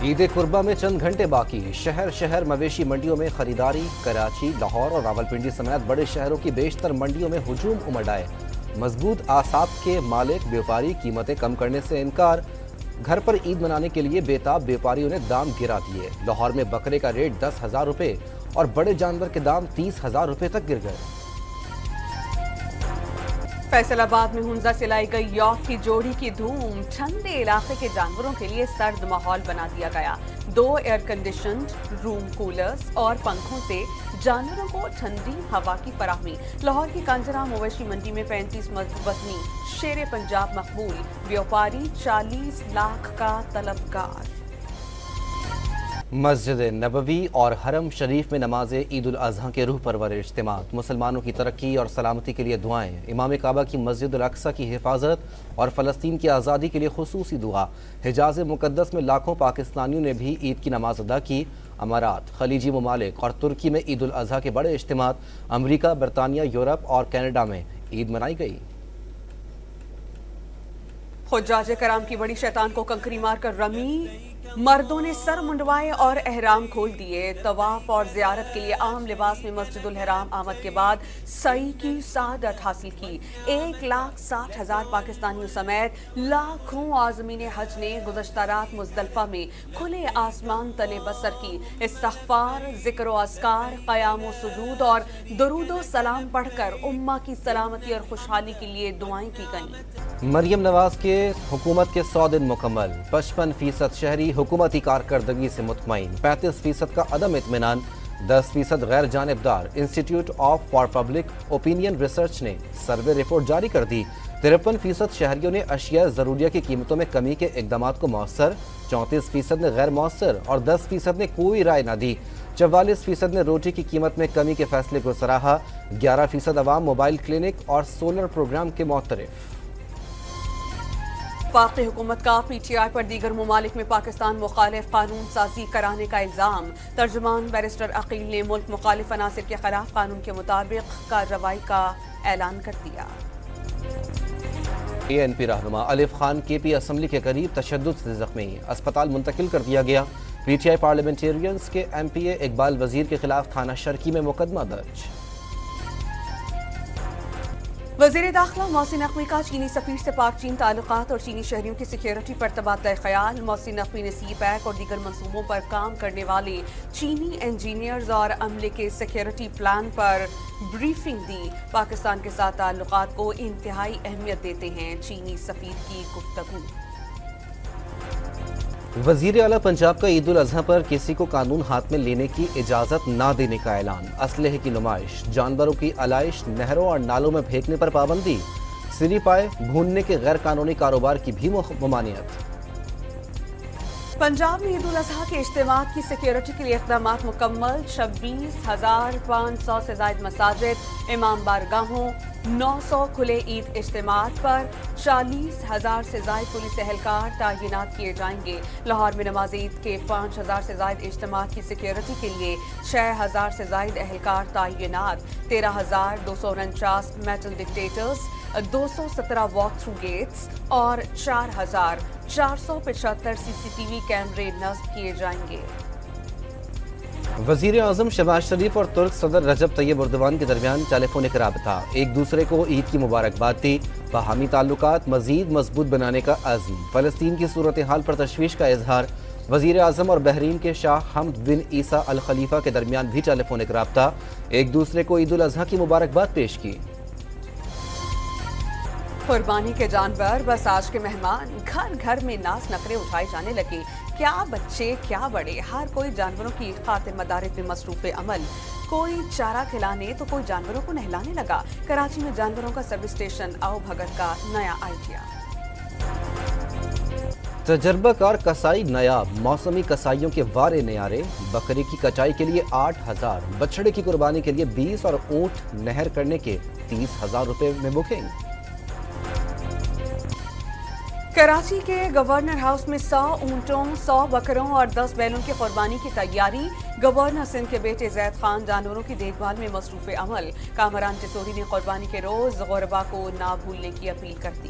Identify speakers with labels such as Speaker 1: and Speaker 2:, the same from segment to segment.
Speaker 1: عید قربہ میں چند گھنٹے باقی، شہر مویشی منڈیوں میں خریداری۔ کراچی، لاہور اور راولپنڈی سمیت بڑے شہروں کی بیشتر منڈیوں میں ہجوم امڈ آئے۔ مضبوط اعصاب کے مالک بیوپاری قیمتیں کم کرنے سے انکار۔ گھر پر عید منانے کے لیے بےتاب بیوپاریوں نے دام گرا دیے۔ لاہور میں بکرے کا ریٹ 10,000 روپے اور بڑے جانور کے دام 30,000 روپے تک گر گئے۔
Speaker 2: فیصل آباد میں ہنزا سے لائی گئی یاک کی جوڑی کی دھوم، ٹھنڈے علاقے کے جانوروں کے لیے سرد ماحول بنا دیا گیا۔ 2 ایئر کنڈیشنڈ روم کولرز اور پنکھوں سے جانوروں کو ٹھنڈی ہوا کی فراہمی۔ لاہور کی کانجرا مویشی منڈی میں 35 وزنی شیر پنجاب مقبول، بیوپاری 40 لاکھ کا طلبگار۔
Speaker 1: مسجد نبوی اور حرم شریف میں نماز عید الاضحیٰ کے روح پرور اجتماعات، مسلمانوں کی ترقی اور سلامتی کے لیے دعائیں، امام کعبہ کی مسجد الاقصی کی حفاظت اور فلسطین کی آزادی کے لیے خصوصی دعا۔ حجاز مقدس میں لاکھوں پاکستانیوں نے بھی عید کی نماز ادا کی۔ امارات، خلیجی ممالک اور ترکی میں عید الاضحیٰ کے بڑے اجتماعات، امریکہ، برطانیہ، یورپ اور کینیڈا میں عید منائی گئی۔
Speaker 2: حجاج کرام کی بڑی شیطان کو کنکری مار کر رمی، مردوں نے سر منڈوائے اور احرام کھول دیے۔ طواف اور زیارت کے لیے عام لباس میں مسجد الحرام آمد کے بعد سعی کی سعادت حاصل کی۔ 1,60,000 پاکستانیوں سمیت لاکھوں عازمین حج نے گزشتہ رات مزدلفہ میں کھلے آسمان تلے بسر کی۔ استغفار، ذکر و اذکار، قیام و سجود اور درود و سلام پڑھ کر امہ کی سلامتی اور خوشحالی کے لیے دعائیں کی گئیں۔
Speaker 1: مریم نواز کے حکومت کے 100 دن مکمل، 55% شہری حکومتی کارکردگی سے مطمئن، 35% کا عدم اطمینان، 10% غیر جانبدار۔ Institute for public opinion research نے سروے رپورٹ جاری کر دی۔ 53% شہریوں نے اشیاء ضروریہ کی قیمتوں میں کمی کے اقدامات کو مؤثر، 34% نے غیر مؤثر اور 10% نے کوئی رائے نہ دی۔ 44% نے روٹی کی قیمت میں کمی کے فیصلے کو سراہا۔ 11% عوام موبائل کلینک اور سولر پروگرام کے معترف۔
Speaker 2: وفاقی حکومت کا پی ٹی آئی پر دیگر ممالک میں پاکستان مخالف قانون سازی کرانے کا الزام۔ ترجمان بیرسٹر عقیل نے ملک مخالف عناصر کے خلاف قانون کے مطابق کارروائی کا اعلان کر دیا۔
Speaker 1: اے این پی رہنما الف خان کے پی اسمبلی کے قریب تشدد سے زخمی، اسپتال منتقل کر دیا گیا۔ پی ٹی آئی پارلیمنٹیرینز کے ایم پی اے اقبال وزیر کے خلاف تھانہ شرکی میں مقدمہ درج۔
Speaker 2: وزیر داخلہ محسن نقوی کا چینی سفیر سے پاک چین تعلقات اور چینی شہریوں کی سیکیورٹی پر تبادلہ خیال۔ محسن نقوی نے سی پیک اور دیگر منصوبوں پر کام کرنے والے چینی انجینئرز اور عملے کے سیکیورٹی پلان پر بریفنگ دی۔ پاکستان کے ساتھ تعلقات کو انتہائی اہمیت دیتے ہیں، چینی سفیر کی گفتگو۔
Speaker 1: وزیر اعلیٰ پنجاب کا عید الاضحیٰ پر کسی کو قانون ہاتھ میں لینے کی اجازت نہ دینے کا اعلان۔ اسلحے کی نمائش، جانوروں کی علائش، نہروں اور نالوں میں پھینکنے پر پابندی، سری پائے بھوننے کے غیر قانونی کاروبار کی بھی ممانعت۔
Speaker 2: پنجاب میں عید الاضحیٰ کے اجتماعات کی سیکیورٹی کے لیے اقدامات مکمل۔ 26,500 سے زائد مساجد، امام بارگاہوں، 900 کھلے عید اجتماعات پر 40,000 سے زائد پولیس اہلکار تعینات کیے جائیں گے۔ لاہور میں نماز عید کے 5,000 سے زائد اجتماعات کی سیکیورٹی کے لیے 6,000 سے زائد اہلکار تعینات۔ 13,249 metal detectors, 217 walk through gates اور 4,475 سی سی ٹی وی کیمرے نصب کیے جائیں گے۔
Speaker 1: وزیر اعظم شہباز شریف اور ترک صدر رجب طیب اردوان کے درمیان ٹیلی فونک رابطہ، ایک دوسرے کو عید کی مبارکباد دی۔ باہمی تعلقات مزید مضبوط بنانے کا عزم، فلسطین کی صورتحال پر تشویش کا اظہار۔ وزیر اعظم اور بحرین کے شاہ حمد بن عیسیٰ الخلیفہ کے درمیان بھی ٹیلی فونک رابطہ، ایک دوسرے کو عید الاضحیٰ کی مبارکباد پیش کی۔
Speaker 2: قربانی کے جانور بس آج کے مہمان، گھر گھر میں ناز نخرے اٹھائے جانے لگے۔ کیا بچے کیا بڑے، ہر کوئی جانوروں کی خاطر مدارس میں مصروف عمل۔ کوئی چارہ کھلانے تو کوئی جانوروں کو نہلانے لگا۔ کراچی میں جانوروں کا سروس اسٹیشن آؤ بھگت کا نیا آئیڈیا۔
Speaker 1: تجربہ کار کسائی نایاب، موسمی کسائیوں کے وارے نیارے۔ بکری کی کٹائی کے لیے 8,000، بچڑے کی قربانی کے لیے 20 اور اونٹ نہر کرنے کے 30,000 روپے میں بکنگ۔
Speaker 2: کراچی کے گورنر ہاؤس میں 100 اونٹوں، 100 بکروں اور 10 بیلوں کی قربانی کی تیاری۔ گورنر سندھ کے بیٹے زید خان جانوروں کی دیکھ بھال میں مصروف عمل۔ کامران ٹسوری نے قربانی کے روز غربا کو نہ بھولنے کی اپیل کر دی۔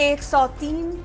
Speaker 2: 103